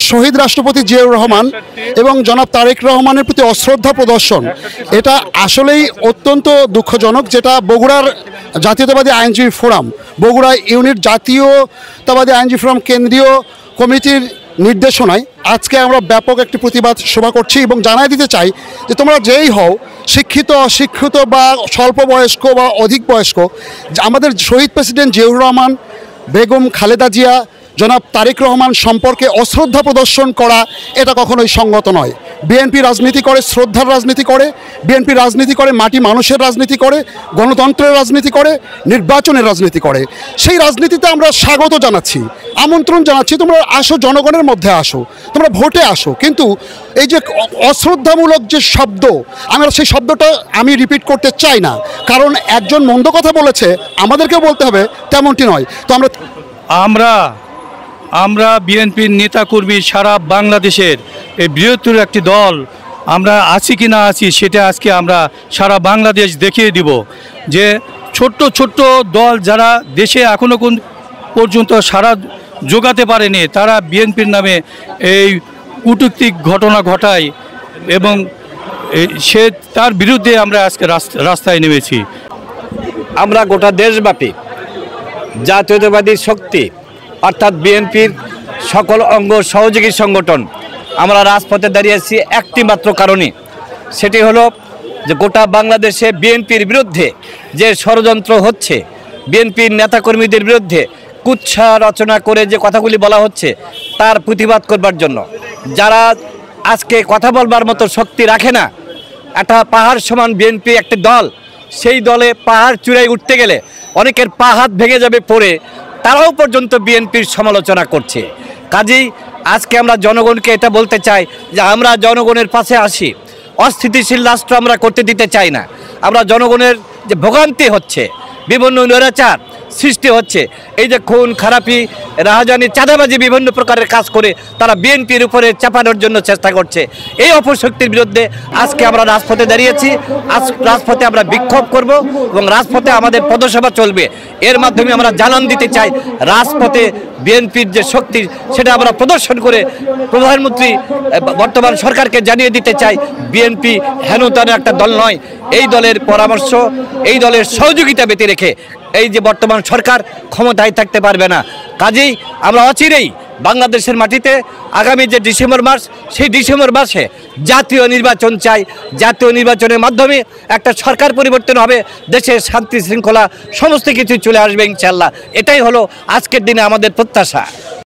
শহীদ রাষ্ট্রপতি জিয়াউর রহমান এবং জনাব তারেক রহমানের প্রতি অশ্রদ্ধা প্রদর্শন, এটা আসলেই অত্যন্ত দুঃখজনক। যেটা বগুড়ার জাতীয়তাবাদী আইনজীবী ফোরাম, বগুড়া ইউনিট জাতীয়তাবাদী আইনজীবী ফোরাম কেন্দ্রীয় কমিটির নির্দেশনায় আজকে আমরা ব্যাপক একটি প্রতিবাদ সভা করছি এবং জানাই দিতে চাই যে তোমরা যেই হও, শিক্ষিত অশিক্ষিত বা স্বল্প বয়স্ক বা অধিক বয়স্ক, আমাদের শহীদ প্রেসিডেন্ট জিয়াউর রহমান, বেগম খালেদা জিয়া, জনাব তারেক রহমান সম্পর্কে অশ্রদ্ধা প্রদর্শন করা এটা কখনোই সঙ্গত নয়। বিএনপি রাজনীতি করে, শ্রদ্ধার রাজনীতি করে, বিএনপি রাজনীতি করে, মাটি মানুষের রাজনীতি করে, গণতন্ত্রের রাজনীতি করে, নির্বাচনের রাজনীতি করে। সেই রাজনীতিতে আমরা স্বাগত জানাচ্ছি, আমন্ত্রণ জানাচ্ছি, তোমরা আসো, জনগণের মধ্যে আসো, তোমরা ভোটে আসো। কিন্তু এই যে অশ্রদ্ধামূলক যে শব্দ, আমরা সেই শব্দটা আমি রিপিট করতে চাই না, কারণ একজন মন্দ কথা বলেছে আমাদেরকেও বলতে হবে, তেমনটি নয়। তো আমরা বিএনপির নেতাকর্মী সারা বাংলাদেশের এই বৃহত্তর একটি দল, আমরা আছি কি না আছি সেটা আজকে আমরা সারা বাংলাদেশ দেখিয়ে দিব যে ছোট্ট ছোট্ট দল যারা দেশে এখনও পর্যন্ত সারা জোগাতে পারেনি, তারা বিএনপির নামে এই কূটনৈতিক ঘটনা ঘটায় এবং তার বিরুদ্ধে আমরা আজকে রাস্তায় নেমেছি। আমরা গোটা দেশব্যাপী জাতীয়তাবাদী শক্তি অর্থাৎ বিএনপির সকল অঙ্গ সহযোগী সংগঠন আমরা রাজপথে দাঁড়িয়েছি একটি মাত্র কারণে, সেটি হলো যে গোটা বাংলাদেশে বিএনপির বিরুদ্ধে যে ষড়যন্ত্র হচ্ছে, বিএনপির নেতাকর্মীদের বিরুদ্ধে কুৎসা রচনা করে যে কথাগুলি বলা হচ্ছে তার প্রতিবাদ করবার জন্য। যারা আজকে কথা বলবার মতো শক্তি রাখে না, একটা পাহাড় সমান বিএনপি একটি দল, সেই দলে পাহাড় চূড়ায় উঠতে গেলে অনেকের পা হাত ভেঙে যাবে পড়ে, তারাও পর্যন্ত বিএনপির সমালোচনা করছে। কাজেই আজকে আমরা জনগণকে এটা বলতে চাই যে আমরা জনগণের পাশে আসি, অস্থিতিশীল রাষ্ট্র আমরা করতে দিতে চাই না। আমরা জনগণের যে ভোগান্তি হচ্ছে, বিভিন্ন নৈরাচার সৃষ্টি হচ্ছে, এই যে খুন খারাপি, রাহাজানি, চাঁদাবাজি, বিভিন্ন প্রকারের কাজ করে তারা বিএনপির উপরে চাপানোর জন্য চেষ্টা করছে, এই অপশক্তির বিরুদ্ধে আজকে আমরা রাজপথে দাঁড়িয়েছি। রাজপথে আমরা বিক্ষোভ করব এবং রাজপথে আমাদের পদসভা চলবে। এর মাধ্যমে আমরা জানান দিতে চাই রাজপথে বিএনপির যে শক্তি সেটা আমরা প্রদর্শন করে প্রধানমন্ত্রী বর্তমান সরকারকে জানিয়ে দিতে চাই বিএনপি হেনতার একটা দল নয়। এই দলের পরামর্শ, এই দলের সহযোগিতা ব্যতী রেখে এই যে বর্তমান সরকার ক্ষমতায় থাকতে পারবে না। কাজেই আমরা অচিরেই বাংলাদেশের মাটিতে আগামী যে ডিসেম্বর মাস, সেই ডিসেম্বর মাসে জাতীয় নির্বাচন চাই। জাতীয় নির্বাচনের মাধ্যমে একটা সরকার পরিবর্তন হবে, দেশের শান্তি শৃঙ্খলা সমস্ত কিছু চলে আসবে ইনশাআল্লাহ। এটাই হলো আজকের দিনে আমাদের প্রত্যাশা।